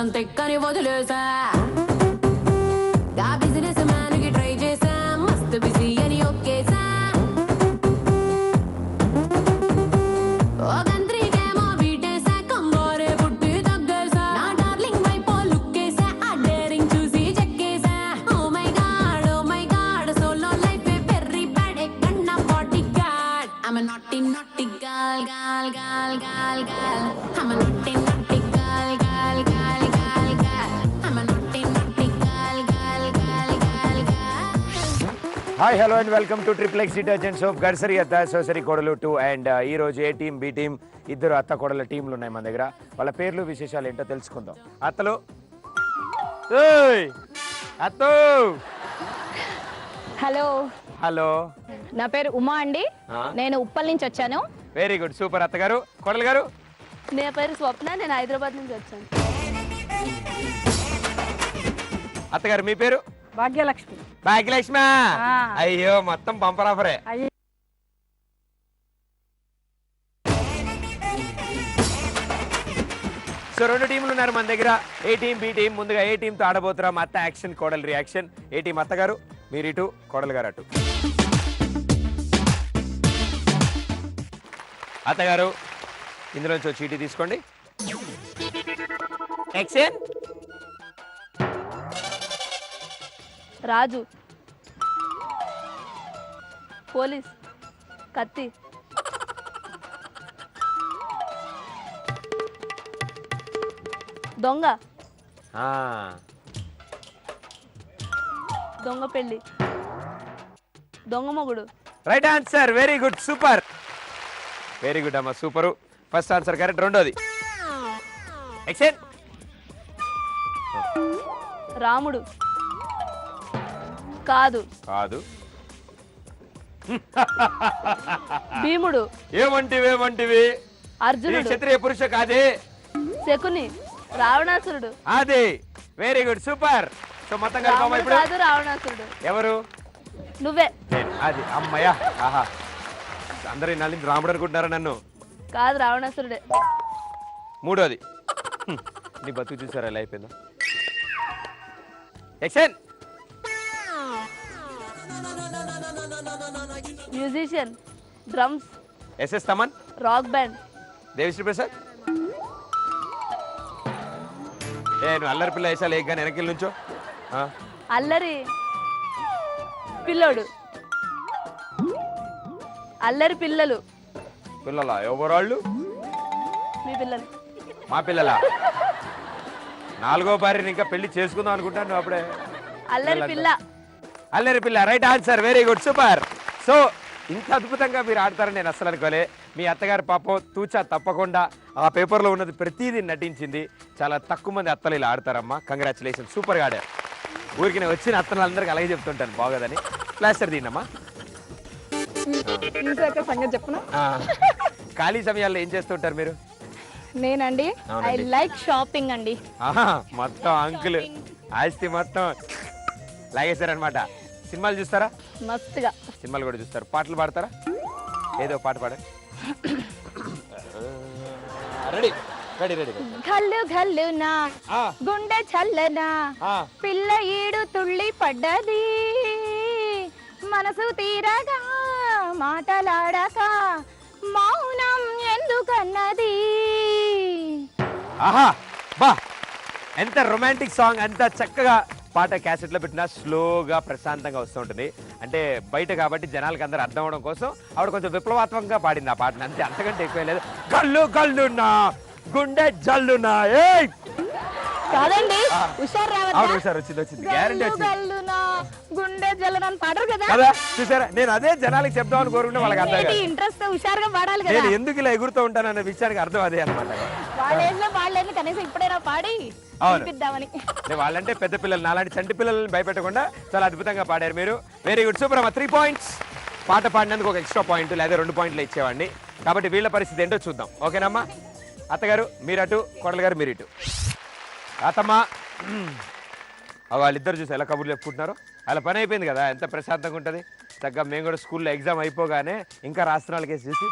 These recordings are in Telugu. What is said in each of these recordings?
అంతే కానీ వదిలేసా దా బిజినెస్ మ్యాన్ కి ట్రై చేసా మస్తు బిజీ అని ఒకేసా hi hello and welcome to triple X detergent soap గర్సరి అత్త సోసరి కోడలు 2 అండ్ ఈ రోజు ఏ టీం బి టీం ఇద్దరు అత్త కోడల టీంలు ఉన్నాయి మన దగ్గర. వాళ్ళ పేర్లు విశేషాలు ఏంటో తెలుసుకుందాం. అత్తలు అత్తో హలో హలో, నా పేరు ఉమా అండి. నేను ఉప్పల్ నుంచి వచ్చాను. Very good, super. అత్తగారు, కోడలు గారు? నా పేరు స్వప్న, నేను హైదరాబాద్ నుంచి వచ్చాను. అత్తగారు మీ పేరు? భాగ్యలక్ష్మి. భాగ్యలక్ష్మి. అయ్యో మొత్తం బంపర్ ఆఫరే. సో రెండు టీంలు ఉన్నారు మన దగ్గర, ఏ టీం బి టీం. ముందుగా ఏ టీంతో ఆడబోతున్నాం. అత్త యాక్షన్, కోడలు రియాక్షన్. ఏ టీం అత్తగారు, మీరు ఇటు, కోడలు గారు అటు. అత్తగారు ఇందులోంచి చీటీ తీసుకోండి. యాక్షన్. రాజు, పోలీస్, కత్తి, దొంగ, దొంగ పెళ్ళి, దొంగ మొగుడు. Right answer, very good, super. Very good అమ్మా, సూపరు. First answer correct. రెండోది యాక్షన్. రాముడు, కాదు కాదు. భీముడు. ఏమంటివి? అర్జునుడు. క్షత్రియ పురుష కాదే. శకుని, రావణాసురుడు. అదే, వెరీ గుడ్, సూపర్. సో మొత్తం కలిపి ఇప్పుడు కాదు రావణాసురుడు. ఎవరు? నువ్వే. అది అమ్మయ్యా. ఆహా, అందరూ నల్లింది రాముడు అనుకుంటున్నారా నన్ను? కాదు రావణాసురుడే. మూడోది. నీ బతుకు చూసారా ఎలా అయిపోయిందో. Action. Musician, drums. SS Thaman. Rock band. Devi Sri Prasad. నువ్వు అల్లరి పిల్ల వేసాలు ఏ కానీ వెనక్కి నుంచో. అల్లరి పిల్లోడు. అల్లరి పిల్లలు. పిల్లలా? ఎవరాళ్ళు? మీ పిల్లలు. మా పిల్లలా? నాలుగో భార్యని ఇంకా పెళ్లి చేసుకుందాం అనుకుంటాను నువ్వు అప్పుడే. అల్లరి పిల్ల. అల్లరి పిల్ల, right answer, very good, super. So ఇంత అద్భుతంగా మీరు ఆడతారని నేను అస్సలు అనుకోలే. మీ అత్తగారి పాపం తూచా తప్పకుండా ఆ పేపర్లో ఉన్నది ప్రతిదీ నటించింది. చాలా తక్కువ మంది అత్తలు ఇలా ఆడతారమ్మా. కంగ్రాచులేషన్, సూపర్గా ఆడారు. ఊరికి నేను వచ్చిన అత్తలందరికీ అలాగే చెప్తుంటాను, బాగోదని. ప్లాస్టర్ దీనమ్మా. సంగతి చెప్పనా? ఖాళీ సమయాల్లో ఏం చేస్తుంటారు మీరు? నేనండి, ఐ లైక్ షాపింగ్ అండి. మొత్తం అంకుల్ ఆస్తి మొత్తం లాగేశారనమాట. సినిమాలు చూస్తారా? మస్తుగా. సినిమాలు కూడా చూస్తారు. పాటలు పాడతారా? ఏదో పాట పాడ. Ready ready ready. గల్లు గల్లునా గుండె చల్లనా పిల్ల ఈడు తుళ్ళి పడ్డది మనసు తీరగా మాటలాడక మౌనం ఎందుకన్నది. ఆహా బా, ఎంత రొమాంటిక్ సాంగ్. ఎంత చక్కగా పాట క్యాసెట్లో పెట్టినా స్లోగా ప్రశాంతంగా వస్తూ ఉంటుంది. అంటే బయట కాబట్టి జనాలకి అందరూ అర్థం అవడం కోసం ఆవిడ కొంచెం విప్లవాత్మకంగా పాడింది ఆ పాటను, అంతే, అంతకంటే ఎక్కువ లేదు. గల్లు గల్లునా గుండె జల్లునా. కాదండి, హుషారు అవును, హుషారు వచ్చింది, గ్యారంటీ వచ్చింది. గుండె జల్లనని పాడరు కదా. చూసారా, నేను అదే జనాలకి చెప్దామని కోరుకుంటే వాళ్ళకి అర్థం. ఇంట్రెస్ట్ హుషారుగా పాడాలి కదా. నేను ఎందుకు ఇలా ఎగురుతూ ఉంటానన్న విషయానికి అర్థం అదే అనమాట. వాళ్ళేళ్ళు కనీసం ఇప్పుడైనా పాడి చూపిద్దామని. వాళ్ళంటే పెద్ద పిల్లలు, నాలాంటి చంటి పిల్లల్ని భయపెట్టకుండా చాలా అద్భుతంగా పాడారు మీరు. వెరీ గుడ్, సూపర్ అమ్మా. 3 points. పాట పాడినందుకు ఒక ఎక్స్ట్రా పాయింట్ లేదా 2 points ఇచ్చేవాడిని. కాబట్టి వీళ్ళ పరిస్థితి ఏంటో చూద్దాం. ఓకేనమ్మా? అత్తగారు మీరు అటు, కోడలు గారు మీరు ఇటు. అత్తమ్మ, వాళ్ళిద్దరు చూసి ఎలా కబుర్లు చెప్పుకుంటున్నారు. అలా పని అయిపోయింది కదా, ఎంత ప్రశాంతంగా ఉంటుంది. చక్కగా మేము కూడా స్కూల్లో ఎగ్జామ్ అయిపోగానే ఇంకా రాస్తున్న వాళ్ళకేసి చూసి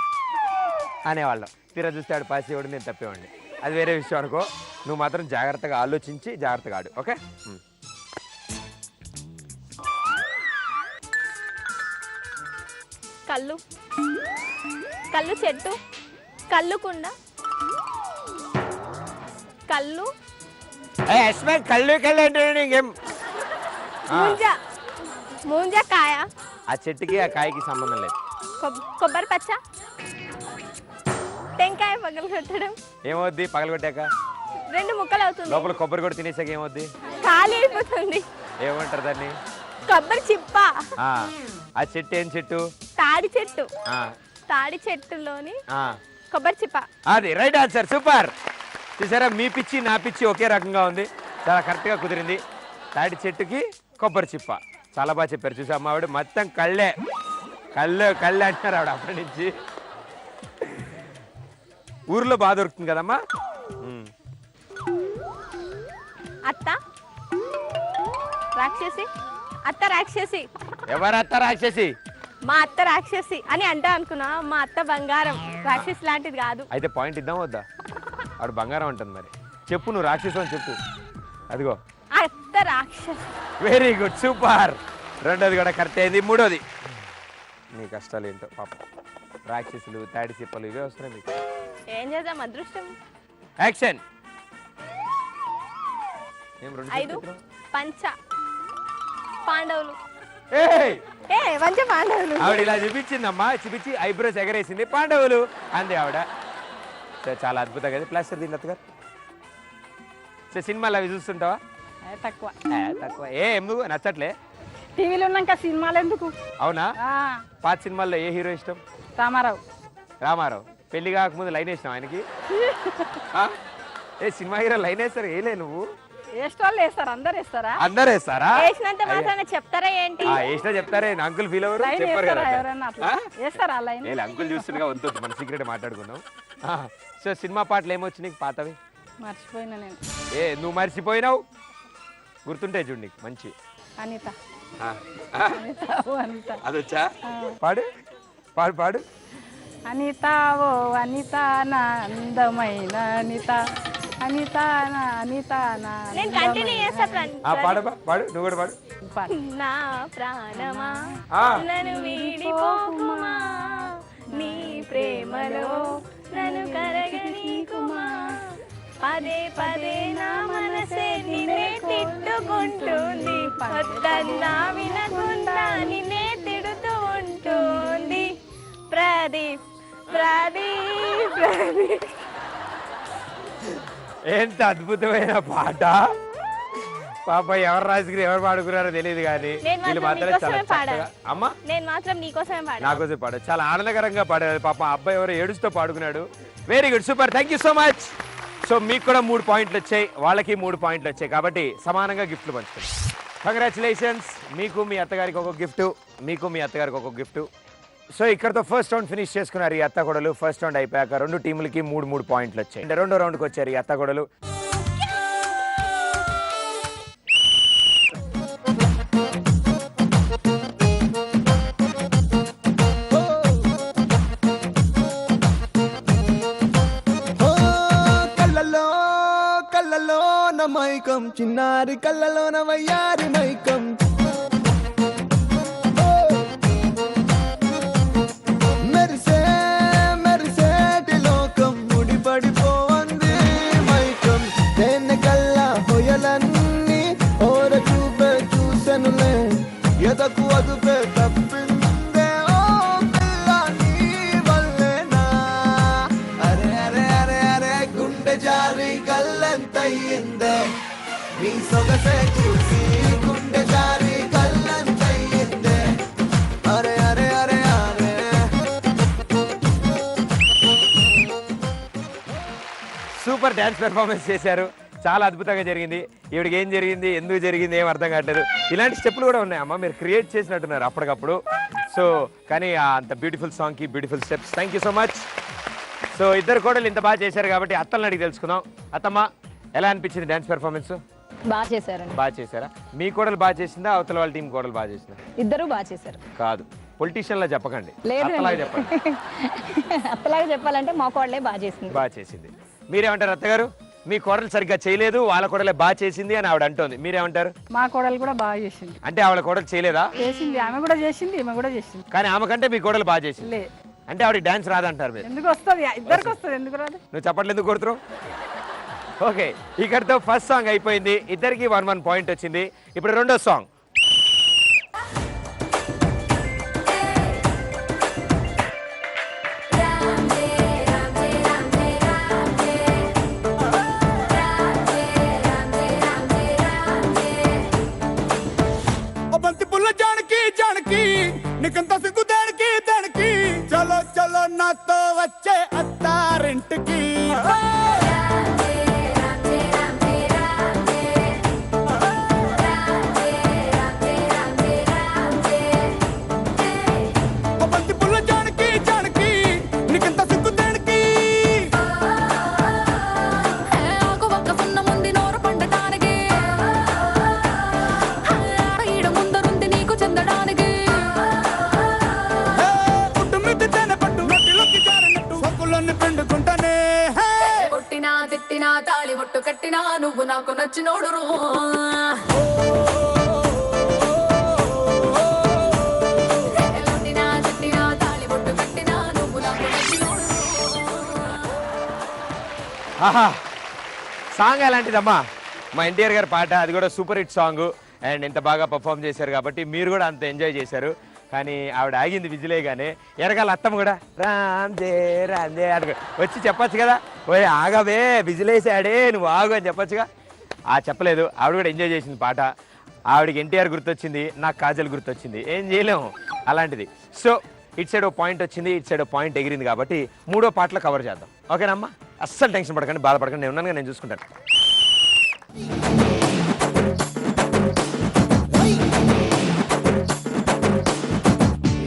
అనేవాళ్ళం. తీరా చూస్తే ఆడు పాస్ చేయడం, నేను తప్పేవాడిని. అది వేరే విషయం అనుకో. నువ్వు మాత్రం జాగ్రత్తగా ఆలోచించి జాగ్రత్తగా ఆడు. ఓకే? కళ్ళు, కళ్ళు చెట్టు, కళ్ళు కుండ, కళ్ళు కళ్ళు కళ్ళు అంటే ఇంకేం? ముంజ, ముంజకాయ, ఆ చెట్టుకి ఆ కాయకి సంబంధం లేదు. కొబ్బరి పచ్చ, టెంకాయ పగలు కొట్టడం. ఏమవుద్ది పగలగొట్టాక? 2 ముక్కలు అవుతుంది. లోపల కొబ్బరి కూడా తినేసాక ఏమవుద్ది? ఖాళీ అయిపోతుంది. ఏమంటారు దాన్ని? కొబ్బరి చిప్ప. ఆ చెట్టు ఏం చెట్టు? తాడి చెట్టు. ఆ, తాడి చెట్టులోని ఆ. కొబ్బరి చిప్ప. అది రైట్ ఆన్సర్. సూపర్. చూసారా, మీ పిచ్చి నా పిచ్చి ఒకే రకంగా ఉంది. చాలా కరెక్ట్గా కుదిరింది. తాడి చెట్టుకి కొబ్బరి చిప్ప. చాలా బాగా చెప్పారు. చూసా అమ్మ, ఆవిడ మొత్తం కళ్ళే కళ్ళు కళ్ళే అంటారు ఆవిడ అప్పటి నుంచి. ఊర్లో బాగా దొరుకుతుంది కదమ్మా. అత్త రాక్షసి. అత్త రాక్షసి. ఎవరత్త రాక్షసి? మా అత్త రాక్షసి అని అంటే అనుకున్నా. మా అత్త బంగారం, రాక్షసి లాంటిది కాదు. అయితే పాయింట్ ఇద్దాం వద్దా? ఆవిడ బంగారం అంటుంది. మరి చెప్పు, నువ్వు రాక్షసు అని చెప్పు. అదిగో అత్త రాక్షసి. Very good, super. రెండోది కూడా కరెక్ట్ అయింది. మూడోది, నీ కష్టాలు ఏంటో పాప. రాక్షసులు, తాడి చిప్పలు ఇవే వస్తున్నాయి మీకు. ఏం చేద్దాం, అదృష్టం. యాక్షన్. 5 పంచ పాండవులు. ఏయ్! పంచ పాండవులు. ఆవిడ ఇలా చూపించిందమ్మా, చూపించి ఐబ్రోస్ ఎగరేసింది. పాండవులు అంది ఆవిడ. సో చాలా అద్భుతంగా కదా. ప్లస్ దీని అత్తగారు. సో సినిమాలు అవి చూస్తుంటావా? తక్కువ తక్కువ. ఎందుకు నచ్చట్లే? టీవీలో ఉన్నాక సినిమాలు ఎందుకు? అవునా? పాత సినిమాల్లో ఏ హీరో ఇష్టం? రామారావు. రామారావు. పెళ్లి కాకముందు లైన్ వేసినావు ఆయనకి? ఏ సినిమా హీరో లైన్ వేస్తారు? ఏలే నువ్వు? వేస్తారు, అందరు వేస్తారా? అందరు వేస్తారా? వేసినంత మాత్రాన చెప్తారా ఏంటి? వేసినా చెప్తారే. అంకుల్ ఫీల్ అవ్వరు? చెప్పారు కదా. వేస్తారా లైన్? అంకుల్ చూస్తుండగా వద్దు, మన సీక్రెట్ మాట్లాడుకుందాం. సో సినిమా పాటలు ఏమొచ్చినాయి పాతవి? మర్చిపోయినా నేను. నువ్వు మర్చిపోయినావు? గుర్తుంటే చూడు నీకు మంచి. అనిత. అదొచ్చా? పాడు పాడు పాడు. అనిత ఓ అనిత నా అందమైన అనిత, అనిత నా అనిత నా. నేను కంటిన్యూ చేస్తా. పాడు పాడు, నువ్వు కూడా పాడు. నా ప్రాణమా నన్ను వీడిపోకుమా, నీ ప్రేమలో నన్ను కరగనీకుమా, పదే పదే నా మనసే నిన్నే తిట్టుకుంటుంది, వద్దన్నా వినకుండా నిన్నే తిడుతూ ఉంటుంది. ప్రదీప్ ప్రదీప్ ప్రదీప్. ఎంత అద్భుతమైన పాట పాప. ఎవరు రాసుకుని ఎవరు పాడుకున్నారో తెలియదు కానీ వీళ్ళు మాత్రం చాలా చక్కగా. అమ్మా, నేను మాత్రం నీకోసమే పాడాను. నాకోసం పాడారు. చాలా ఆనందకరంగా పాడారు పాప. అబ్బాయి ఎవరో ఏడుస్తూ పాడుకున్నాడు. Very good, super. Thank you so much. So మీకు కూడా 3 పాయింట్లు వచ్చాయి, వాళ్ళకి 3 పాయింట్లు వచ్చాయి. కాబట్టి సమానంగా గిఫ్ట్లు పంచుకోండి. కంగ్రాచులేషన్స్. మీకు మీ అత్తగారికి ఒక గిఫ్ట్, మీకు మీ అత్తగారికి ఒక గిఫ్ట్. సో ఇక్కడతో ఫస్ట్ రౌండ్ ఫినిష్ చేసుకున్నారు ఈ అత్తగొడలు. ఫస్ట్ రౌండ్ అయిపోయాక 2 టీములకి 3 పాయింట్లు వచ్చాయి. రెండో రౌండ్కి వచ్చారు ఈ అత్తగొడలు. కళ్ళలో మైకం, చిన్నారి కళ్ళలోన వయ్యారి మైకం, మెరిసే మెరిసేటి లోకం, ముడిపడిపోవంది మైకం, తేనె కళ్ళ హొయలన్నీ ఓర చూపే చూసెనులే, ఎదకు అదుపే తప్పిందే ఓ పిల్ల నీ వల్లేనా, అరే అరే అరే అరే గుండె జారి కళ్ళెంతయ్యిందే, నీ సొగసే చూసి గుండె జారి కళ్ళెంతయ్యిందే, అరే అరే అరే అరే. సూపర్ డ్యాన్స్ పెర్ఫార్మెన్స్ చేశారు. చాలా అద్భుతంగా జరిగింది. ఈవిడికి ఏం జరిగింది, ఎందుకు జరిగింది, ఏం అర్థం కావట్లేదు. ఇలాంటి స్టెప్పులు కూడా ఉన్నాయమ్మా, మీరు క్రియేట్ చేసినట్టున్నారు అప్పటికప్పుడు. సో కానీ అంత బ్యూటిఫుల్ సాంగ్కి beautiful steps. Thank you so much. So ఇద్దరు కోడలు ఇంత బాగా చేశారు కాబట్టి అత్తల్ని అడిగి తెలుసుకుందాం. అత్తమ్మ, ఎలా అనిపించింది డ్యాన్స్ పెర్ఫార్మెన్స్? బాగా చేశారండి. బాగా చేశారా? మీ కోడలు బాగా చేసిందా, అవతల వాళ్ళ టీం కోడలు బాగా చేసిందా? ఇద్దరు బాగా చేశారు. కాదు, పొలిటీషియన్ లా చెప్పకండి, లేదు అత్తలాగా చెప్పండి. అత్తలాగా చెప్పాలంటే మా కోడలే బాగా చేసింది. బాగా చేసింది. మీరేమంటారు అత్తగారు? మీ కోడలు సరిగ్గా చేయలేదు, వాళ్ళ కోడలే బాగా చేసింది అని ఆవిడ అంటోంది. మీరేమంటారు? మా కోడలు కూడా బాగా చేసింది. అంటే ఆవిడ కోడలు చేయలేదా? చేసింది, ఆమె కూడా చేసింది, ఈమె కూడా చేసింది. కానీ ఆమె కంటే మీ కోడలు బాగా చేసింది. లే, అంటే ఆవిడ డాన్స్ రాదంటారు మీరు. ఎందుకు వస్తుంది? ఇద్దరికి వస్తుంది, ఎందుకు రాదు? నువ్వు చప్పట్లు ఎందుకు కొడుతున్నావు? ఓకే, ఇక్కడితో ఫస్ట్ సాంగ్ అయిపోయింది. ఇద్దరికి 1-1 పాయింట్ వచ్చింది. ఇప్పుడు రెండో సాంగ్. బంతి పుల్ల జానకి జానకి నీకంత సిగ్గు దానికి దానికి చలో చలో నాతో వచ్చే అత్తారింటికి బంతి పుల్ల జానకి జానకి నీకంత సిగ్గు దానికి ఆకు ఒక్క సున్న ముందు నోరు పండటానికి ఈడ ముందరుంది నీకు చెందడానికి పుట్టు మీద తేనె పట్టు నోటిలోకి జారినట్టు సొక్కులన్నీ పిండుకుంటానే కొట్టినా తిట్టినా తాళి బొట్టు కట్టినా నువ్వు నాకు నచ్చినోడురు కొట్టినా తిట్టినా తాళి బొట్టు కట్టినా నువ్వు నాకు నచ్చినోడురు ఆహా, సాంగ్ ఎలాంటిదమ్మా? మా ఎన్టీఆర్ గారి పాట, అది కూడా సూపర్ హిట్ సాంగ్. అండ్ ఇంత బాగా పర్ఫామ్ చేశారు కాబట్టి మీరు కూడా అంత ఎంజాయ్ చేశారు. కానీ ఆవిడ ఆగింది విజిలేగానే. ఎరగాల అత్తమ్మ కూడా రాందే రాందే అని వచ్చి చెప్పొచ్చు కదా, ఓయ్ ఆగవే విజిలేసాడే నువ్వు ఆగు అని చెప్పొచ్చుగా. చెప్పలేదు. ఆవిడ కూడా ఎంజాయ్ చేసింది పాట. ఆవిడకి ఎన్టీఆర్ గుర్తొచ్చింది, నాకు కాజల్ గుర్తొచ్చింది. ఏం చేయలేము అలాంటిది. సో ఇటు సైడ్ పాయింట్ వచ్చింది, ఇటు సైడ్ పాయింట్ ఎగిరింది కాబట్టి మూడో పాటలో కవర్ చేద్దాం. ఓకేనమ్మా? అస్సలు టెన్షన్ పడకండి, బాధపడకండి, నేను ఉన్నాను, నేను చూసుకుంటాను.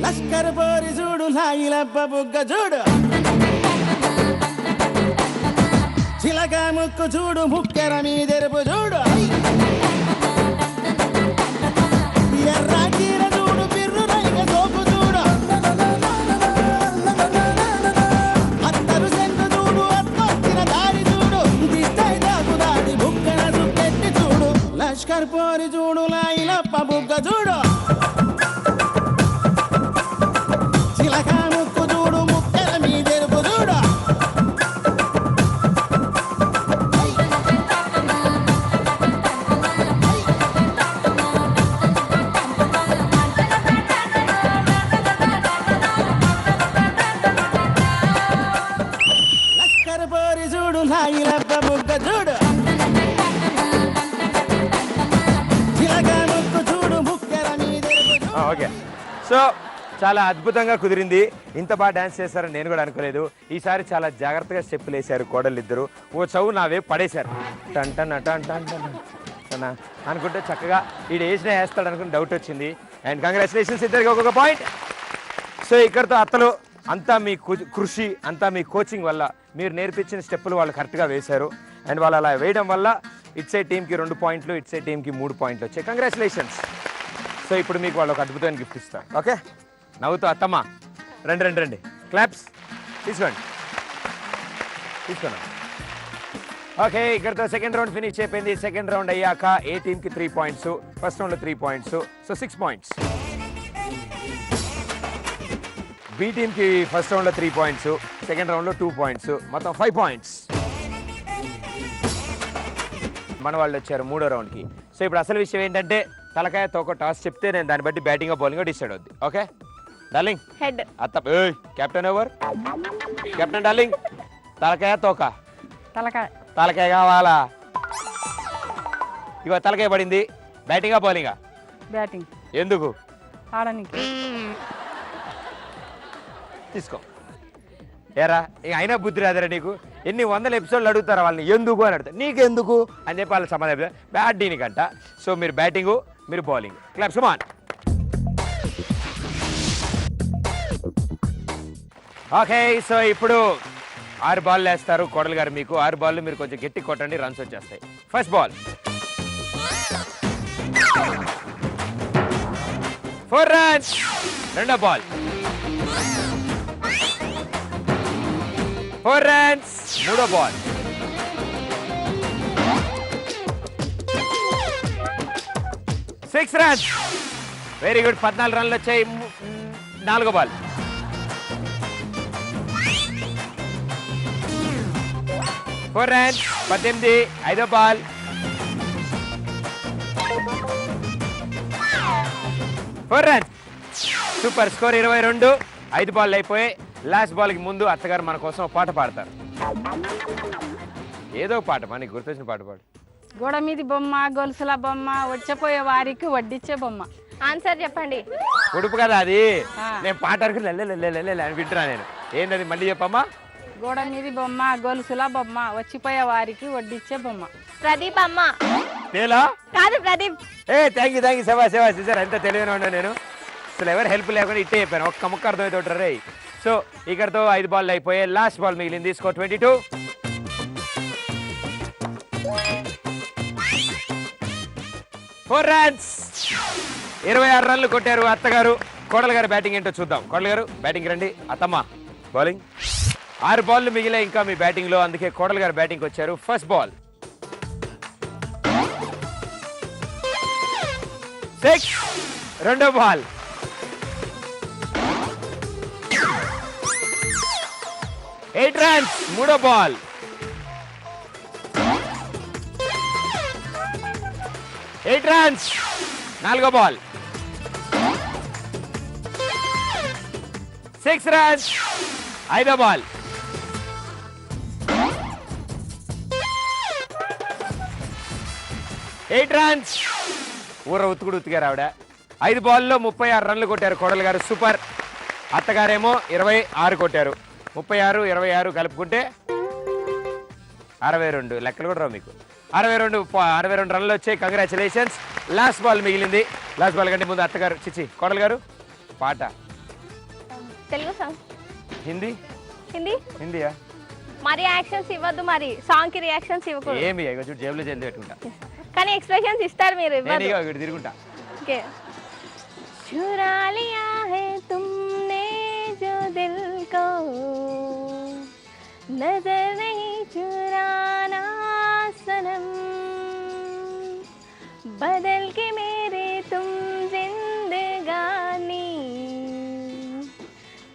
లష్కర్ పోరి చూడు లాయిలబ్బ బుగ్గ చూడు చిలక ముక్కు చూడు ముక్కెర మీదెరుపు చూడు ఎర్ర చీర చూడు పిర్రు రైగ సోపు చూడు అత్తరు సెంటు చూడు అత్తొచ్చిన దారి చూడు దిష్టై దాకు దాడి బుక్కన చుట్టెట్టి చూడు లష్కర్ పోరి చూడు లాయిలబ్బ బుగ్గ చూడు చిలక ముక్కు చూడు ముక్కెర మీదెరుపు చూడు లష్కర్ పోరి చూడు లాయిలబ్బ బుగ్గ చూడు చిలక ముక్కు చూడు ముక్కెర మీదెరుపు చూడు ఓకే, సో చాలా అద్భుతంగా కుదిరింది. ఇంత బాగా డాన్స్ చేశారని నేను కూడా అనుకోలేదు. ఈసారి చాలా జాగ్రత్తగా స్టెప్పులు వేశారు కోడలు ఇద్దరు. ఓ చౌ నా వైపు పడేశారు. టన్ టన్ టన్ టన్ టన్ అనుకుంటే చక్కగా ఈడు వేసినా వేస్తాడు అనుకుని డౌట్ వచ్చింది. అండ్ కంగ్రాచులేషన్స్ ఇద్దరికి ఒక్కొక్క పాయింట్. సో ఇక్కడితో అత్తలు అంతా మీ కృషి, అంతా మీ కోచింగ్ వల్ల, మీరు నేర్పించిన స్టెప్పులు వాళ్ళు కరెక్ట్గా వేశారు. అండ్ వాళ్ళు అలా వేయడం వల్ల ఇట్ సైడ్ టీంకి 2 పాయింట్లు, ఇట్ సైడ్ టీంకి 3 పాయింట్లు వచ్చాయి. కంగ్రాచులేషన్స్. సో ఇప్పుడు మీకు వాళ్ళు ఒక అద్భుతమైన గిఫ్ట్ ఇస్తారు. ఓకే, నవ్వుతూ అత్తమ్మ రండి రండి రండి, క్లాప్స్ తీసుకోండి, తీసుకోండి. ఓకే, ఇక్కడితో సెకండ్ రౌండ్ ఫినిష్ అయిపోయింది. సెకండ్ రౌండ్ అయ్యాక ఏ టీంకి 3 పాయింట్స్, ఫస్ట్ రౌండ్లో 3 పాయింట్స్, సో 6 పాయింట్స్. బి టీంకి ఫస్ట్ రౌండ్లో 3 పాయింట్స్, సెకండ్ రౌండ్లో 2 పాయింట్స్, మొత్తం 5 పాయింట్స్. మన వాళ్ళు వచ్చారు మూడో రౌండ్కి. సో ఇప్పుడు అసలు విషయం ఏంటంటే తలకాయ తోక టాస్ చెప్తే నేను దాన్ని బట్టి బ్యాటింగ్ బౌలింగ్ డిసైడ్ అవుద్ది. Okay darling? హెడ్. అత్త కెప్టెన్ ఎవరు? కెప్టెన్ డార్లింగ్, తలకాయ తోక? తలకాయ. తలకాయ కావాలా? ఇగో తలకాయ పడింది. బ్యాటింగా బౌలింగా? బ్యాటింగ్. ఎందుకు? ఆడనికి. తీసుకో. ఏరా ఇక అయినా బుద్ధి రాదరా నీకు? ఎన్ని 100 ఎపిసోడ్లు అడుగుతారా వాళ్ళని ఎందుకు అని అడుగుతారు. నీకెందుకు అని చెప్పి వాళ్ళ సమాధానం బ్యాట్ దీనికంట. సో మీరు బ్యాటింగు, మీరు bowling. Claps come on. Okay, so ఇప్పుడు 6 బాల్ వేస్తారు కోడలు గారు మీకు. 6 బాల్ మీరు కొంచెం గట్టి కొట్టండి, రన్స్ వచ్చేస్తాయి. First ball 4 runs. రెండో బాల్ 4 రన్స్. మూడో బాల్ 6 రన్స్. Very good. 14 రన్లు వచ్చాయి. 4వ బాల్. 4 రన్స్. 18. 5వ ball. 4 runs. Super score 22. 5 ball అయిపోయాయి. లాస్ట్ బాల్కి ముందు అత్తగారు మన కోసం పాట పాడతారు. ఏదో పాట మనకి గుర్తొచ్చిన పాట పాడు. గోడ మీది బొమ్మ, గొలుసుల బొమ్మ, వచ్చపోయే వారికి వడ్డిచ్చే బొమ్మ. ఆన్సర్ చెప్పండి. ఉడుపు కదా అది. ఆ. నేను పాట అనుకుని అని వింటున్నా నేను. ఏంటది మళ్ళీ చెప్పమ్మా. గోడ మీది బొమ్మ, గొలుసుల బొమ్మ, వచ్చిపోయే వారికి వడ్డిచ్చే బొమ్మ. ప్రదీప్ అమ్మ. నేలా? కాదు ప్రదీప్. థ్యాంక్ యూ సేవా సార్. ఎంత తెలివైన ఉన్నా నేను. అసలు ఎవరు హెల్ప్ లేకుండా ఇట్టే చెప్పాను. ఒక్క ముక్క అర్థమైతే ఉంటారు రే. సో ఇక్కడతో 5 బాల్ అయిపోయాయి. లాస్ట్ బాల్ మిగిలింది. స్కోర్ 22. 4 రన్స్. 26 రన్లు కొట్టారు అత్తగారు. కోడలు గారు బ్యాటింగ్ ఏంటో చూద్దాం. కోడలు గారు బ్యాటింగ్ రండి. అత్తమ్మ బౌలింగ్. 6 బాల్లు మిగిలాయి ఇంకా మీ బ్యాటింగ్ లో. అందుకే కోడలు గారు బ్యాటింగ్ వచ్చారు. First ball 6. రెండో బాల్ 8 రన్స్. మూడో బాల్ 8 రన్స్. 4వ బాల్ 6 రన్స్. 5వ బాల్ 8 రన్స్. ఊర ఉత్తుగారు ఆవిడ. 5 బాల్లో 36 రన్లు కొట్టారు కోడలు గారు. సూపర్. అత్తగారేమో 26 కొట్టారు. 36, 26 కలుపుకుంటే 62. లెక్కలు కూడా రావు మీకు. 62 రన్లు వచ్చాయి. కంగ్రాచులేషన్స్. లాస్ట్ బాల్ మిగిలింది. లాస్ట్ బాల్ కంటే ముందు అత్తగారు కోడలు గారు పాట. తెలుగు సాంగ్. హిందీ? హిందీయా? మరి యాక్షన్స్ ఇవ్వద్దు. మరి సాంగ్ కి రియాక్షన్స్ ఇవ్వకూడదు. ఏమి చూడు జేబులో జల్ది పెట్టుకుంటా. కానీ ఎక్స్ప్రెషన్స్ ఇస్తారు మీరు. నేను ఇక్కడ తిరుగుంటా. ఓకే. चुरा लिया है तुमने जो दिल को, नजर नहीं चुराना सनम, बदल के मेरे तुम जिंदगानी,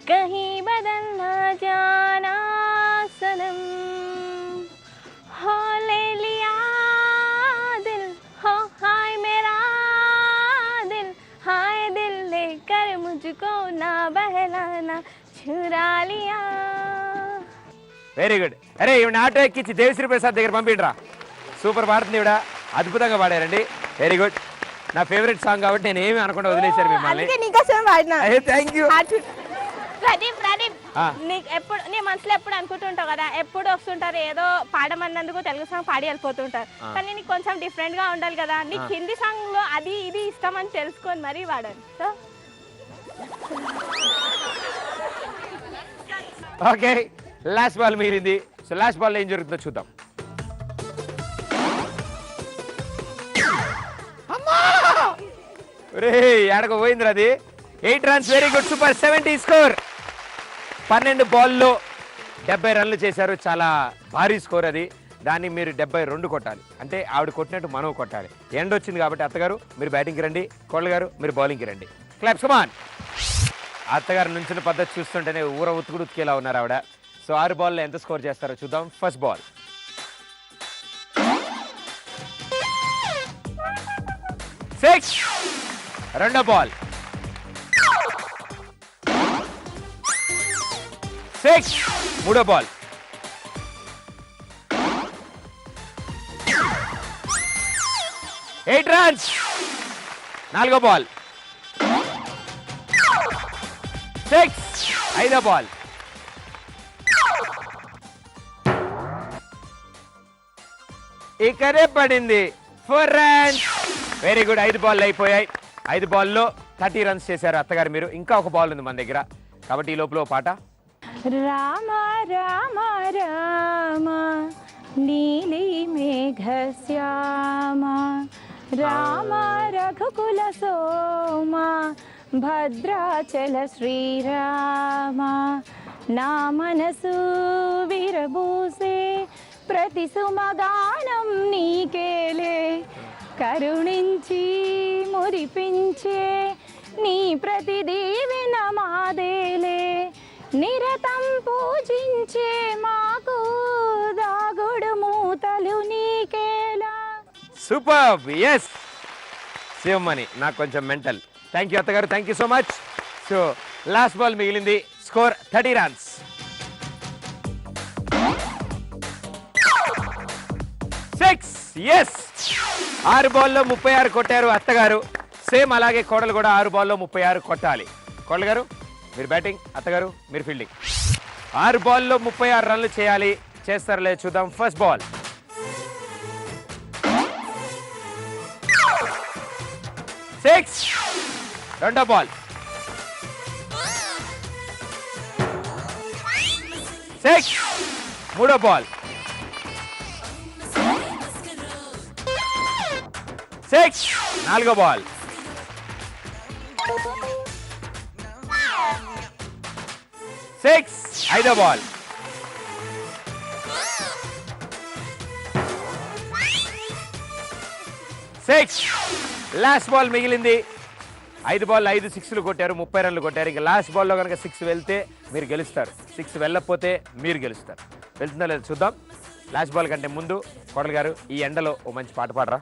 कहीं बदल ना जाना सनम, हो ले लिया दिल, हो हाय मेरा दिल, हाय दिल लेकर मुझको ना बहलाना, चुरा लिया. Very good. అరే ఈవిడ ఆటో ఎక్కించి దేవిశ్రీ ప్రసాద్ దగ్గర పంపిండ్రా. సూపర్ పాడుతుంది ఈవిడ. అద్భుతంగా పాడారండి. Very good. నా ఫేవరెట్ సాంగ్ కాబట్టి నేను ఏమి అనకుండా వదిలేశారు మిమ్మల్ని. Thank you. ప్రదీప్ నీకు ఎప్పుడు నీ మనసులో ఎప్పుడు అనుకుంటుంటావు కదా, ఎప్పుడు వస్తుంటారు ఏదో పాడమన్నందుకు తెలుగు సాంగ్ పాడి వెళ్ళిపోతుంటారు. కానీ నీకు కొంచెం డిఫరెంట్ గా ఉండాలి కదా. నీకు హిందీ సాంగ్ లో అది ఇది ఇష్టం అని తెలుసుకొని మరీ వాడాను. సో ఓకే, లాస్ట్ బాల్ మిగిలింది. సో లాస్ట్ బాల్ ఏం జరుగుతుందో చూద్దాం. రే ఎడక పోయిందిరా అది. 8 runs. Very good. Super. 70 score. 12 బాల్లో 70 రన్లు చేశారు. చాలా భారీ స్కోర్ అది. దాన్ని మీరు 72 కొట్టాలి. అంటే ఆవిడ కొట్టినట్టు మనం కొట్టాలి. ఎండ్ వచ్చింది కాబట్టి అత్తగారు మీరు బ్యాటింగ్కి రండి, కోళ్ళ గారు మీరు బౌలింగ్కి రండి. క్లాప్స్ కమాన్. అత్తగారు నుంచిన పద్ధతి చూస్తుంటేనే ఊర ఉతికేలా ఉన్నారు ఆవిడ. సో 6 బాల్లో ఎంత స్కోర్ చేస్తారో చూద్దాం. First ball 6. రెండో బాల్ 6. మూడో బాల్ 8 రన్స్. నాలుగో బాల్ 6. ఐదో బాల్ 4 పడింది. 4 రన్స్. Very good. 5 బాల్ అయిపోయాయి. 5 బాల్లో 30 రన్స్ చేశారు అత్తగారు మీరు. ఇంకా ఒక బాల్ ఉంది మన దగ్గర కాబట్టి ఈ లోపల పాట. రామ రామ రామ నీలి మేఘ శ్యామ రామ రఘుకుల సోమ భద్రాచల శ్రీరామ నా మనసు విరబూసే ప్రతి సుమగానం నీకేలే కరుణించి మురిపించే నీ ప్రతి దీవెన మాదేలే నిరతం పూజించే మాకు దాగుడు మూతలు నీకేలా. Super, yes Sivamani. నాకు కొంచెం మెంటల్. థ్యాంక్ యూ అత్తగారు, thank you so much. So last ball మిగిలింది, స్కోర్ 30 రన్స్. 6, ఎస్. 6 బాల్లో 36 కొట్టారు అత్తగారు. సేమ్ అలాగే కోడలు కూడా 6 బాల్లో 36 కొట్టాలి. కోడలు గారు మీరు బ్యాటింగ్, అత్తగారు మీరు ఫీల్డింగ్. 6 బాల్లో 36 రన్లు చేయాలి. చేస్తారో లేదు చూద్దాం. First ball, 6. రెండో బాల్, 6. మూడో బాల్, 6. నాలుగో బాల్, 6. ఐదో బాల్, 6. లాస్ట్ బాల్ మిగిలింది. 5 బాల్ 5 6లు కొట్టారు, 30 రన్లు కొట్టారు. ఇంకా లాస్ట్ బాల్లో కనుక 6 వెళ్తే మీరు గెలుస్తారు, 6 వెళ్ళకపోతే మీరు గెలుస్తారు. వెళ్తుందా లేదా చూద్దాం. లాస్ట్ బాల్ కంటే ముందు కోడలు గారు ఈ ఎండలో ఓ మంచి పాట పాడరా.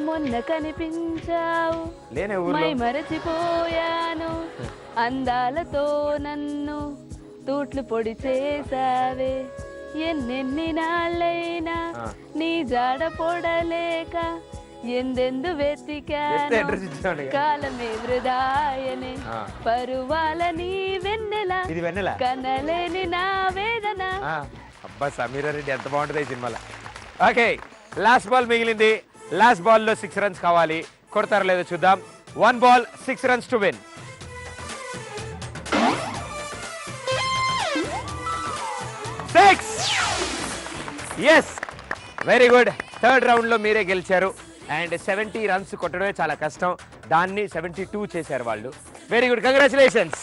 మొన్న కనిపించావు లేనే మై ఊర్లో మరచిపోయాను అందాలతో నన్ను తూట్లు పొడి చేసావే ఎన్నెన్ని నాళ్ళైనా నీ జాడ పొడలేక ఎందెందు వెతికాను అడ్రస్ ఇచ్చాను. కాలమే వృధాయనే పరువాల నీ వెన్నెల ఇది వెన్నెల కనలేని నా వేదన. అబ్బా సమీరా రెడ్డి ఎంత బాగుంటుంది ఈ సినిమాలో. ఓకే, లాస్ట్ బాల్ మిగిలింది. లాస్ట్ బాల్లో 6 రన్స్ కావాలి. కొడతారో లేదో చూద్దాం. 1 ball 6 runs to win. 6. Yes, very good. Third రౌండ్లో మీరే గెలిచారు. అండ్ 70 రన్స్ కొట్టడమే చాలా కష్టం, దాన్ని 72 చేశారు వాళ్ళు. Very good, congratulations.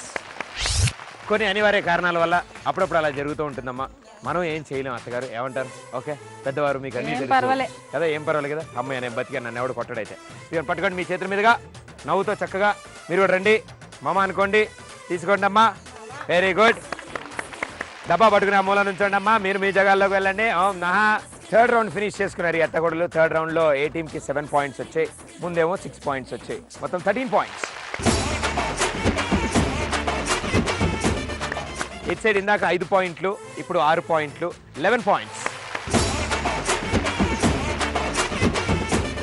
కొన్ని అనివార్య కారణాల వల్ల అప్పుడప్పుడు అలా జరుగుతూ ఉంటుందమ్మా, మనం ఏం చేయలేం. అత్తగారు ఏమంటారు? ఓకే, పెద్దవారు మీకు అన్ని తెలుసు కదా, ఏం పర్వాలేదు కదా. అమ్మాయి నేను బతిగా నన్ను ఎవడు కొట్టడైతే. మీరు పట్టుకోండి మీ చేతుల మీదుగా, నవ్వుతో చక్కగా మీరు కూడా రండి. మామ అనుకోండి, తీసుకోండి అమ్మా. Very good. డబ్బా పట్టుకుని ఆ మూల నుంచోండి అమ్మా. మీరు మీ జగాల్లోకి వెళ్ళండి. ఓం నహా. థర్డ్ రౌండ్ ఫినిష్ చేసుకున్నారు ఈ అత్తగొడలు. థర్డ్ రౌండ్లో ఏ టీంకి 7 పాయింట్స్ వచ్చాయి, ముందేమో 6 పాయింట్స్ వచ్చాయి. మొత్తం 13 పాయింట్స్. ఇటు సైడ్ ఇందాక 5 పాయింట్లు, ఇప్పుడు 6 పాయింట్లు, 11 పాయింట్స్.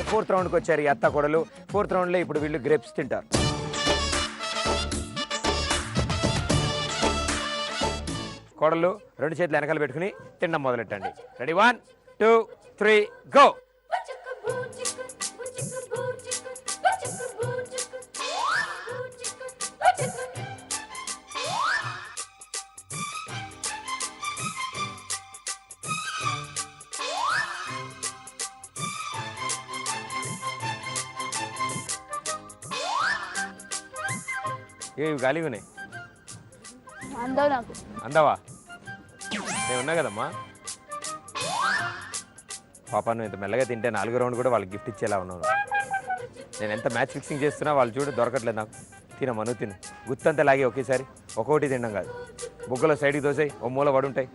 ఫోర్త్ రౌండ్కి వచ్చారు ఈ అత్త కొడలు. ఫోర్త్ రౌండ్లో ఇప్పుడు వీళ్ళు గ్రేప్స్ తింటారు. కోడలు 2 చేతులు వెనకాల పెట్టుకుని తినడం మొదలెట్టండి. Ready, 1 2 3 go. ఇవి గాలిగా ఉన్నాయి. అందవు నాకు. అందావా? నేను ఉన్నా కదమ్మా. పాప నువ్వు ఇంత మెల్లగా తింటే 4వ రౌండ్ కూడా వాళ్ళకి గిఫ్ట్ ఇచ్చేలా ఉన్నాను. నేను ఎంత మ్యాచ్ ఫిక్సింగ్ చేస్తున్నా వాళ్ళు చూడు దొరకట్లేదు నాకు. తినమ్మా, నువ్వు తిను. గుత్తంతా లాగే ఒకేసారి, ఒక్కొక్కటి తినడం కాదు. బుగ్గలో సైడ్కి దోసాయి, ఓ మూల పడుంటాయి.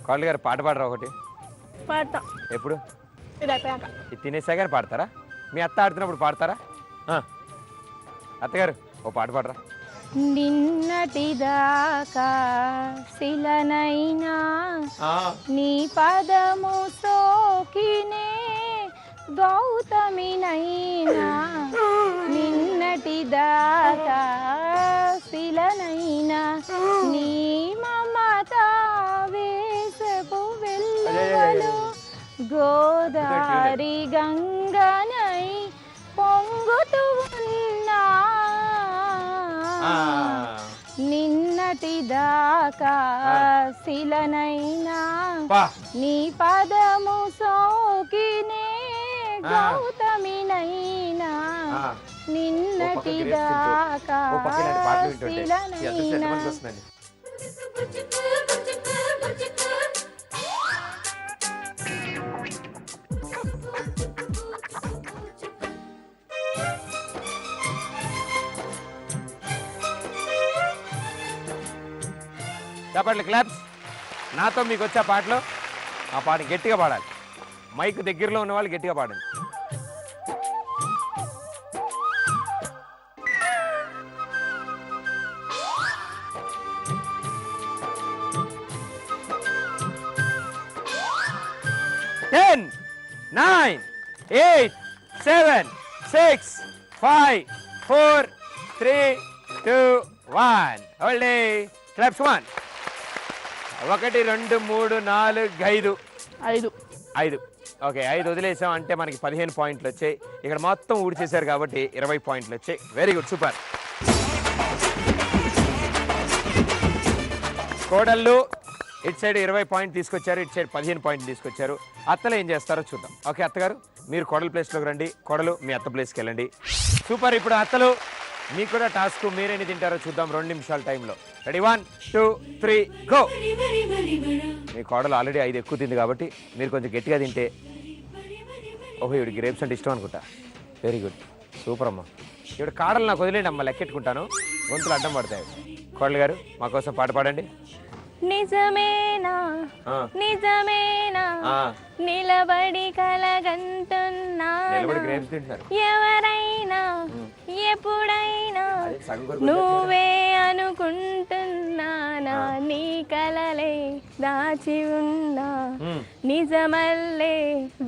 కాళ్ళు గారు పాట పాడరా ఒకటి. పాడతా. ఎప్పుడు? ఇది అయిపోయాక. ఇది తినేసాగానే పాడతారా? మీ అత్త ఆడుతున్నప్పుడు పాడతారా? అత్తగారు ఓ పాట పాడరా. నిన్నటిదాకా శిలనైనా నీ పదము సోకినే గౌతమినైనా నిన్నటిదాకా శిలనైనా నీ మమత వేసపు వెల్లువలు గోదావరి గంగనై పొంగుతూ ఉన్నా నిన్నటిదాకా శిలనైనా నీ పదము సోకినే గౌతమినైనా నిన్నటి దాకా ఓ పక్క ఇలాంటి పాటలు వింటుంటే ఈ అదృష్టం శిలనైనా. ఎంతమందికి వస్తుందండి? చెప్పండి క్లాప్స్. నాతో మీకు వచ్చే పాటలు ఆ పాట గట్టిగా పాడాలి. మైక్ దగ్గరలో ఉన్న వాళ్ళు గట్టిగా పాడండి. Ten, 9, 8, 7, 6, 5, 4, 3, 2, 1. Hold it. Claps, come on. 1, 2, 3, 4, 5. 5. Okay 5 వదిలేసాం అంటే మనకి 15 పాయింట్లు వచ్చాయి. ఇక్కడ మొత్తం ఊడ్చేశారు కాబట్టి 20 పాయింట్లు వచ్చాయి. Very good, super. కోడళ్ళు ఇటు సైడ్ 20 పాయింట్ తీసుకొచ్చారు, ఇటు సైడ్ 15 పాయింట్లు తీసుకొచ్చారు. అత్తలు ఏం చేస్తారో చూద్దాం. ఓకే అత్తగారు, మీరు కోడల ప్లేస్లోకి రండి, కోడలు మీ అత్త ప్లేస్కి వెళ్ళండి. సూపర్. ఇప్పుడు అత్తలు మీకు కూడా టాస్క్, మీరేని తింటారో చూద్దాం 2 నిమిషాల టైంలో. Ready, 1, 2, 3, go. మీ కోడలు ఆల్రెడీ 5 ఎక్కువ తింది కాబట్టి మీరు కొంచెం గట్టిగా తింటే. ఓహో, ఇవి గ్రేప్స్ అంటే ఇష్టం అనుకుంటా. వెరీ గుడ్, సూపర్ అమ్మా. ఇప్పుడు కాడలు నాకు వదిలేండి అమ్మ, లెక్కెట్టుకుంటాను, గొంతులు అడ్డం పడతాయి. కోడలు గారు మా కోసం పాట పాడండి. నిజమేనా నిజమేనా నిలబడి కలగంటున్నా నిలబడి గ్రేప్స్ తింటున్నారు. ఎవరైనా ఎప్పుడైనా నువ్వే అనుకుంటున్నానా, నీ కలలే దాచి ఉన్నా, నిజమల్లే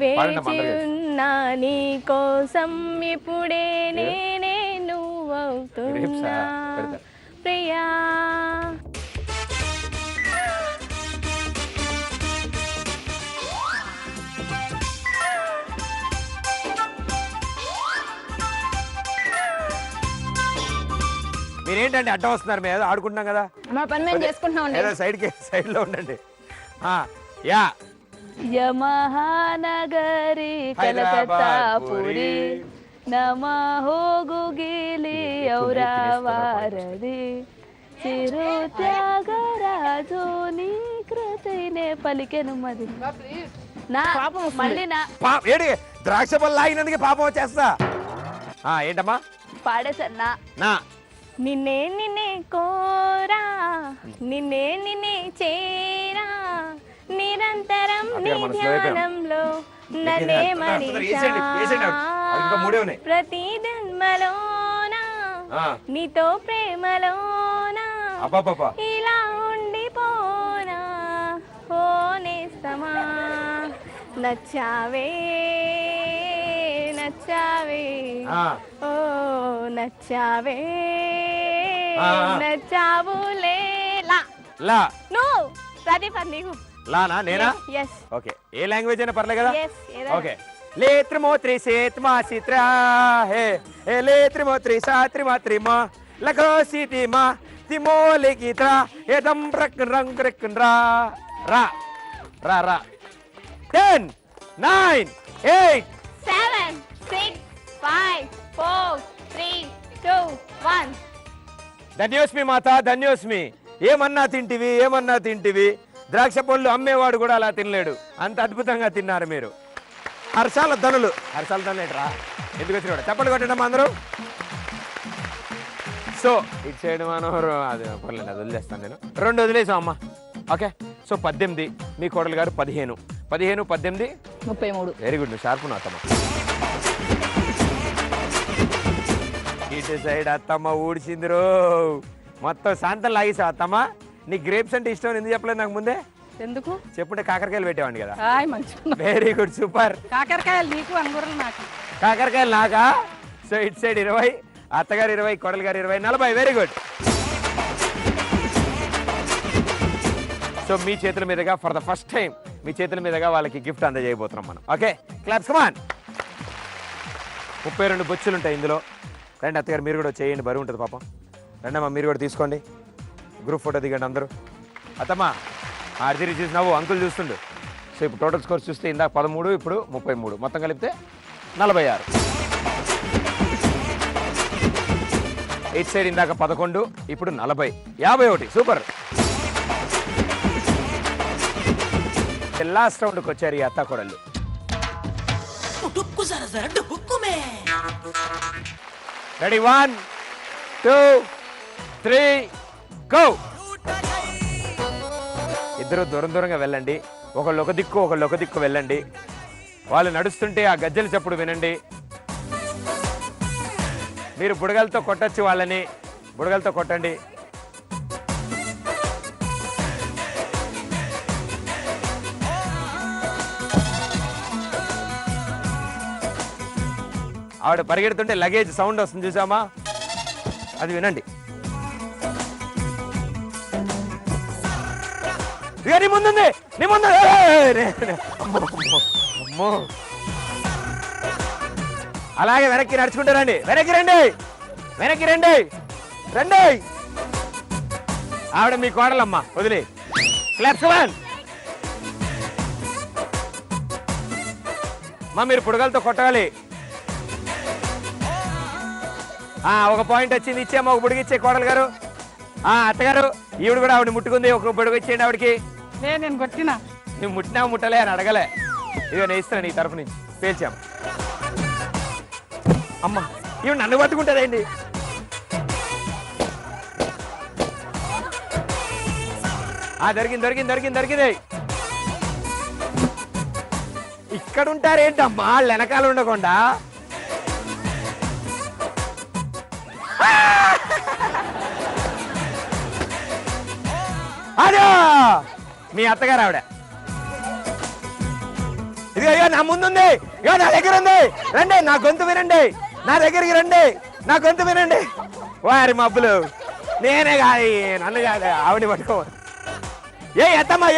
వేచి ఉన్నా, నీ కోసం ఇప్పుడే నేనే నువ్వవుతున్నా ప్రియా. మీరేంటండి అడ్డం వస్తున్నారు? మేము ఏదో ఆడుకుంటున్నాం కదా, మా పని మేము చేసుకుంటున్నాం. ఏదో సైడ్లో ఉండండి. యా యమహానగరి కలకత్తాపురి నమహో గిలి ఔరావారది చిరు త్యాగరాజు నీ కృతినే పలికెను మది నా పాపం మళ్ళీ ఏడి ద్రాక్ష పళ్ళు లాగినందుకే పాపం వచ్చేస్తా. ఏంటమ్మా పాడేసన్నా నా నిన్నే నిన్నే కోరా, నిన్నే నిన్నే చేరా, నిరంతరం నీ ధ్యానంలో నన్నే మరిచా, ప్రతి జన్మలోనా నీతో ప్రేమలోనా ఇలా ఉండిపోనా, ఓ నేస్తమా నచ్చావే నచ్చావే ఓ నచ్చావే నచ్చావులే. లా నువ్వు ప్రదీప్ అది నీకు లానా నేనా? ఎస్ ఓకే, ఏ లాంగ్వేజ్ అయినా పర్లే కదా. ఎస్ ఓకే, లే త్రిమోత్రి సేత్మా సిత్రా హే ఏ లే త్రిమోత్రి సాత్రిమాత్రిమా లగో సితిమా తిమోలికిత్రా ఏదం రక్ రంగ్ రక్ రా రా రా రా. 10, 9, 8. 7, 6, 5, 4, 3, 2, 1. ధన్యోస్మి మాత, ధన్యోస్మి. ఏమన్నా తింటివి. ద్రాక్ష పళ్ళు అమ్మేవాడు కూడా అలా తినలేడు, అంత అద్భుతంగా తిన్నారు మీరు. హర్షాల ధనులు ఏంట్రా, ఎందుకు వచ్చినాడు? చెప్పలు కొట్టండి అందరూ. సో ఇటు సైడ్ మనోహర్ అది పర్లేదు, అది వదిలేస్తాను నేను. 2 వదిలేసాం అమ్మ. ఓకే, సో 18, మీ కోడలు గారు 15, 18, 18, 33. వెరీ గుడ్, షార్ప్ అత్తమ్మ. ఇటు సైడ్ అత్తమ్మ ఊడిచింది రో, మొత్తం శాంతం లాగేసావు అత్తమ్మ. నీ గ్రేప్స్ అంటే ఇష్టం ఎందుకు చెప్పలేదు నాకు ముందే? ఎందుకు చెప్పుంటే కాకరకాయలు పెట్టేవాడిని కదా. మంచిగా వెరీ గుడ్, సూపర్. కాకరకాయలు నీకు అంగూరలు నాకు. కాకరకాయలు నాకా? సో ఇటు సైడ్ 20, అత్తగారు 20, కోడలు గారు 20, 40. Very good. సో మీ చేతుల మీదుగా ఫర్ ద ఫస్ట్ టైం మీ చేతుల మీదుగా వాళ్ళకి గిఫ్ట్ అందజేయబోతున్నాం మనం. Okay, claps, come on. 32 బొచ్చులు ఉంటాయి ఇందులో. రండి అత్తగారు, మీరు కూడా చేయండి, బరువు ఉంటుంది పాపం. రండమ్మా, మీరు కూడా తీసుకోండి, గ్రూప్ ఫోటో దిగండి అందరూ. అత్తమ్మా ఆర్జరీ చూసి నవ్వు, అంకుల్ చూస్తుండు. సో ఇప్పుడు టోటల్ స్కోర్స్ చూస్తే ఇందాక 13, ఇప్పుడు 33, మొత్తం కలిపితే 46. ఇటు సైడ్ ఇందాక 11, ఇప్పుడు 40, 51. సూపర్. లాస్ట్ రౌండ్కి వచ్చారు ఈ అత్తా కోడళ్ళు. Ready 1 2 3 go. ఇద్దరు దూరంగా వెళ్ళండి. ఒకళ్ళు ఒక దిక్కు వెళ్ళండి. వాళ్ళు నడుస్తుంటే ఆ గజ్జల చప్పుడు వినండి. మీరు బుడగలతో కొట్టచ్చు, వాళ్ళని బుడగలతో కొట్టండి. ఆవిడ పరిగెడుతుంటే లగేజ్ సౌండ్ వస్తుంది చూసామా, అది వినండి. ఇక నీ ముందుంది, నీ ముందు. అమ్మో, అలాగే వెనక్కి నడుచుకుంటూ రండి. వెనక్కి రండి. ఆవిడ మీ కోడలమ్మ, వదిలే. Claps one. మా మీరు పుడగలతో కొట్టాలి. ఒక పాయింట్ వచ్చింది, ఇచ్చేమ్మా. ఒక బుడిగి ఇచ్చే కోడలు గారు. అత్తగారు, ఈవిడ కూడా ఆవిడ ముట్టుకుంది. ఒక బుడుగు ఇచ్చేయండి ఆవిడకి. నేను కొట్టినా. నువ్వు ముట్టినా ముట్టలే అని అడగలే. ఇక నేను ఇస్తాను నీ తరఫు నుంచి. పేల్చాం. అమ్మా, ఈవిడ నన్ను పట్టుకుంటుందండి. దొరికింది. ఇక్కడ ఉంటారేంటమ్మా, వాళ్ళు వెనకాల ఉండకుండా. అదే మీ అత్తగారు ఆవిడ. ఇదిగో నా ముందుంది, నా దగ్గర ఉంది. రండి, నా గొంతు వినండి. నా దగ్గరికి రండి, నా గొంతు వినండి. వారి మబ్బులు, నేనే కాదు, నన్ను కాదు, ఆవిడ పట్టుకో. అత్తమ్మా,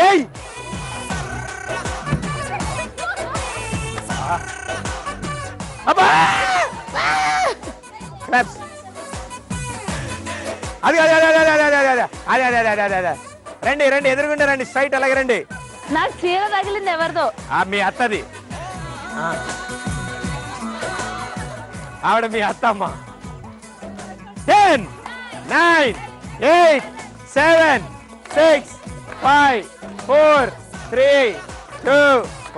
అబ్బా, అదే రండి, ఎదురుగుండా రండి, స్ట్రైట్ అలాగే రండి. నాకు చీర తగిలింది ఎవరిదో? మీ అత్తది. ఆవిడ మీ అత్తమ్మ. 10 9 8 7 6 5 4 3 2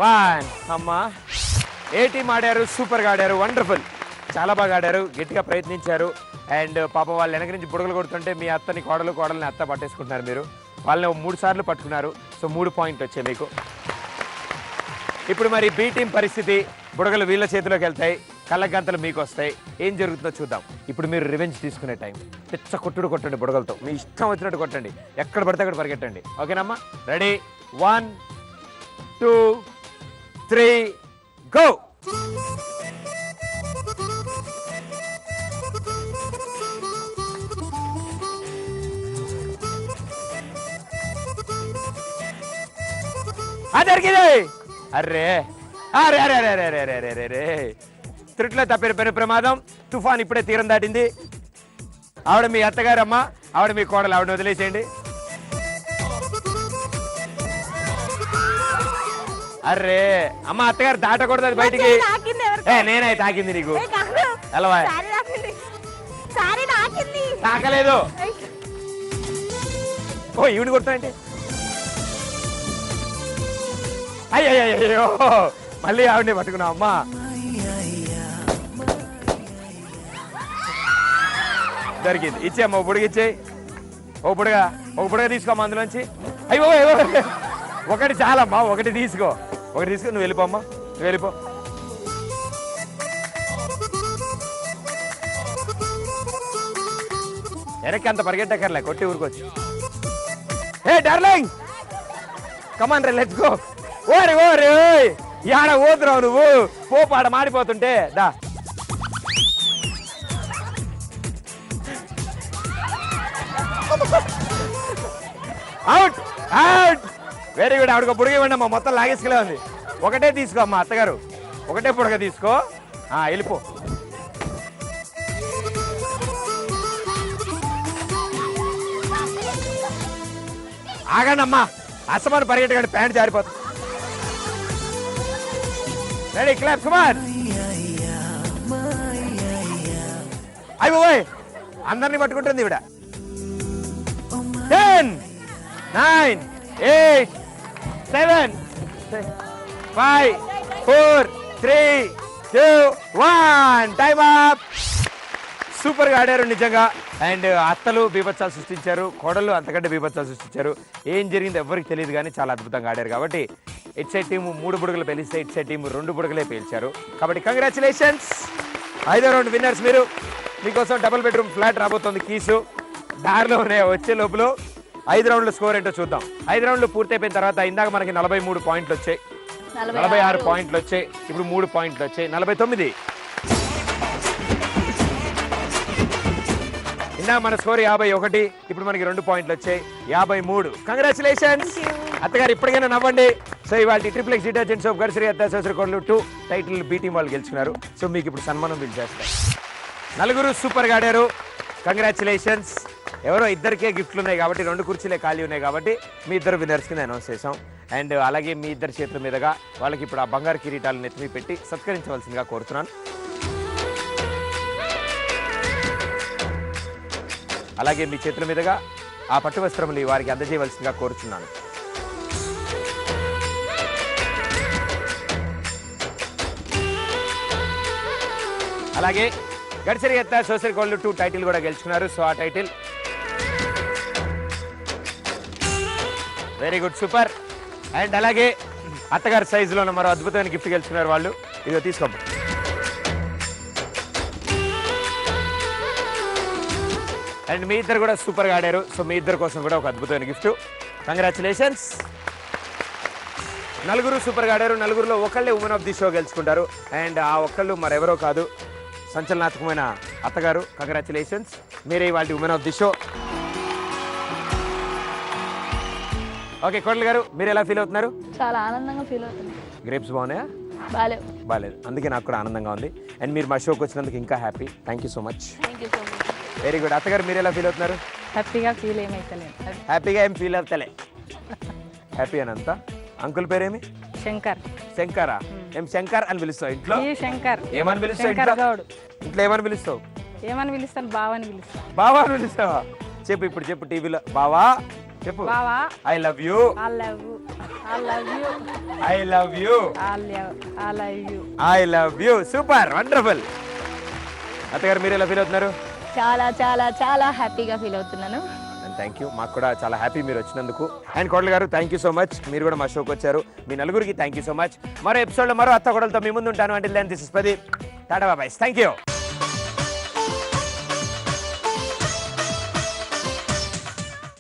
1. అమ్మా, ఏ టీం ఆడారు? సూపర్గా ఆడారు, వండర్ఫుల్, చాలా బాగా ఆడారు, గట్టిగా ప్రయత్నించారు. అండ్ పాపం వాళ్ళు వెనక నుంచి బుడగలు కొడుతుంటే మీ అత్తని కోడల్ని అత్త పట్టేసుకుంటున్నారు. మీరు వాళ్ళని 3 సార్లు పట్టుకున్నారు. సో 3 పాయింట్లు వచ్చాయి మీకు. ఇప్పుడు మరి బి టీం పరిస్థితి, బుడగలు వీళ్ళ చేతిలోకి వెళ్తాయి, కళ్ళగంతలు మీకు వస్తాయి. ఏం జరుగుతుందో చూద్దాం. ఇప్పుడు మీరు రివెంజ్ తీసుకునే టైం. పిచ్చ కొట్టండి బుడగలతో, మీ ఇష్టం వచ్చినట్టు కొట్టండి, ఎక్కడ పడితే అక్కడ పరిగెట్టండి. ఓకేనమ్మా? Ready 1 2 3 go. జరిగింది. అర్రే అరే అరే అరే అరే అరే అరే అరే రే, త్రిట్లో తప్పిన ప్రమాదం. తుఫాన్ ఇప్పుడే తీరం దాటింది. ఆవిడ మీ అత్తగారమ్మ, ఆవిడ మీ కోడలు, ఆవిడ వదిలేసేయండి. అర్రే అమ్మ, అత్తగారు దాటకూడదు అది బయటికి. నేనే తాకింది నీకు. ఎలా తాకలేదు? ఓ, ఈవిడ కొడతానంటే. అయ్యో, మళ్ళీ ఆవిడని పట్టుకున్నావు అమ్మా. దొరికింది, ఇచ్చేమ్మా. ఓ బుడగ ఇచ్చేయి. ఒక బుడగ తీసుకోమ్మా అందులోంచి. అయ్యో, ఒకటి చాలమ్మా, ఒకటి తీసుకో. నువ్వు వెళ్ళిపోమ్మా, నువ్వు వెళ్ళిపో. వెనక్కి అంత పరిగెట్టకర్లే, కొట్టి ఊరుకోవచ్చు. హే డార్లింగ్, కమాన్ రే, లెట్స్ గో. ఓరి యాడ ఓదురావు నువ్వు, పోపాడ మాడిపోతుంటే. దా, అవుట్. Very good. ఆవిడకు బుడగ ఇవ్వండి అమ్మా, మొత్తం లాగేసుకెళ్ళే ఉంది. ఒకటే తీసుకో అమ్మా అత్తగారు, ఒకటే బుడగ తీసుకో. వెళ్ళిపో. ఆగండి అమ్మా, అసమాన పరిగెట్టకండి, ప్యాంట్ జారిపోతుంది. రెడీ, క్లాప్, కమాన్. అయ్యో, అందరినీ పట్టుకుంటుంది ఇవిడ 10 9 8 7 5 4 3 2 1 టైమ్ అప్. సూపర్గా ఆడారు నిజంగా. అండ్ అత్తలు బీభత్సాలు సృష్టించారు, కోడళ్ళు అంతకంటే బీభత్సాలు సృష్టించారు. ఏం జరిగిందో ఎవరికి తెలియదు కానీ చాలా అద్భుతంగా ఆడారు. కాబట్టి ఇట్ సైడ్ టీము 3 బుడగలు పేలిస్తే ఇట్ సైడ్ టీము 2 బుడగలే పేల్చారు. కాబట్టి కంగ్రాచులేషన్స్. 5వ రౌండ్ విన్నర్స్ మీరు. మీకోసం డబుల్ బెడ్రూమ్ ఫ్లాట్ రాబోతోంది. కీసు దారిలో ఉన్నాయి. వచ్చే లోపల 5 రౌండ్ల స్కోర్ ఏంటో చూద్దాం. 5 రౌండ్లు పూర్తయిపోయిన తర్వాత ఇందాక మనకి 43 పాయింట్లు వచ్చాయి, 46 పాయింట్లు వచ్చాయి, ఇప్పుడు 3 పాయింట్లు వచ్చాయి, 49. ఇందాక మన స్కోర్ 51, ఇప్పుడు మనకి 2 పాయింట్లు వచ్చాయి, 53. కంగ్రాచులేషన్స్. అత్తగారు ఇప్పటికైనా నవ్వండి. సో ఇవాళ ట్రిప్లెక్స్ డిటర్జెంట్ సోప్ గడిసరి అత్తాసరి కోడ్లు 2 టైటిల్ బీ టీం వాళ్ళు గెలుచుకున్నారు. సో మీకు ఇప్పుడు సన్మానం బిల్ చేస్తారు. 4 సూపర్గా ఆడారు. కంగ్రాచులేషన్స్. ఎవరో ఇద్దరికే గిఫ్ట్లు ఉన్నాయి కాబట్టి 2 కుర్చీలే ఖాళీ ఉన్నాయి కాబట్టి మీ ఇద్దరు విన్నర్స్ కింద అనౌన్స్ చేసాం. అండ్ అలాగే మీ ఇద్దరు చేతుల మీదుగా వాళ్ళకి ఇప్పుడు ఆ బంగారు కిరీటాలను నెత్తిమీ పెట్టి సత్కరించవలసిందిగా కోరుతున్నాను. అలాగే మీ చేతుల మీదుగా ఆ పట్టు వస్త్రములు వారికి అందజేయవలసిందిగా కోరుచున్నాను. అలాగే గడిసరి ఎత్త సోసరి కోళ్ళు 2 టైటిల్ కూడా గెలుచుకున్నారు. సో ఆ title very good, super. And అలాగే అత్తగారి సైజులో ఉన్న మరో అద్భుతమైన గిఫ్ట్ గెలుచుకున్నారు వాళ్ళు. ఇదిగో తీసుకోండి. అండ్ మీ ఇద్దరు కూడా సూపర్గా ఆడారు. సో మీ ఇద్దరు కోసం కూడా ఒక అద్భుతమైన గిఫ్ట్. కంగ్రాచులేషన్స్. 4 సూపర్గా ఆడారు. 4లో ఒకళ్ళే ఉమెన్ ఆఫ్ ది షో గెలుచుకుంటారు. అండ్ ఆ ఒక్కళ్ళు మరెవరో కాదు, సంచలనాత్మకమైన అత్తగారు. కంగ్రాచులేషన్స్, మీరే ఇవాళ women of the show. Okay కోడలు గారు, మీరు ఎలా ఫీల్ అవుతున్నారు? చాలా ఆనందంగా ఫీల్ అవుతుంది. గ్రేప్స్ బాగున్నాయా? బాలేవు. బాలేదు, అందుకే నాకు కూడా ఆనందంగా ఉంది. అండ్ మీరు మా షోకి వచ్చినందుకు ఇంకా happy. Thank you so much. Very good. అత్తగారు మీరు ఎలా ఫీల్ అవుతున్నారు? హ్యాపీగా ఫీల్ ఏమైతలేదు. హ్యాపీగా ఏం ఫీల్ అవుతలే, హ్యాపీ అని అంతా. అంకుల్ పేరేమి? శంకర్. శంకరా? ఏం శంకర్ అని పిలుస్తావు ఇంట్లో? ఈ శంకర్. ఏమని పిలుస్తావు శంకర్ గౌడ్. ఇంట్లో ఏమని పిలుస్తావు? ఏమని పిలుస్తాను? బావని పిలుస్తాను. బావా అని పిలుస్తావా? చెప్పు ఇప్పుడు, చెప్పు టీవీలో. బావా చెప్పు. బావా. I love you. I love you. I love you. I love you. I love you. I love you. Super, wonderful. అత్తగారు మీరు ఎలా ఫీల్ అవుతున్నారు? చాలా చాలా చాలా హ్యాపీగా ఫీల్ అవుతున్నాను. Thank you. మాకు కూడా చాలా హ్యాపీ మీరు వచ్చినందుకు. అండ్ కోడలు గారు థ్యాంక్ యూ సో మచ్. మీరు కూడా మా షోకి వచ్చారు. మీ 4గురికి థ్యాంక్ యూ సో మచ్. మరో ఎపిసోడ్లో మరో అత్త కోడలతో మీ ముందు ఉంటాను. అంటే దిస్ ఇస్ ప్రదీప్. టాటా బాబాయ్. Thank you.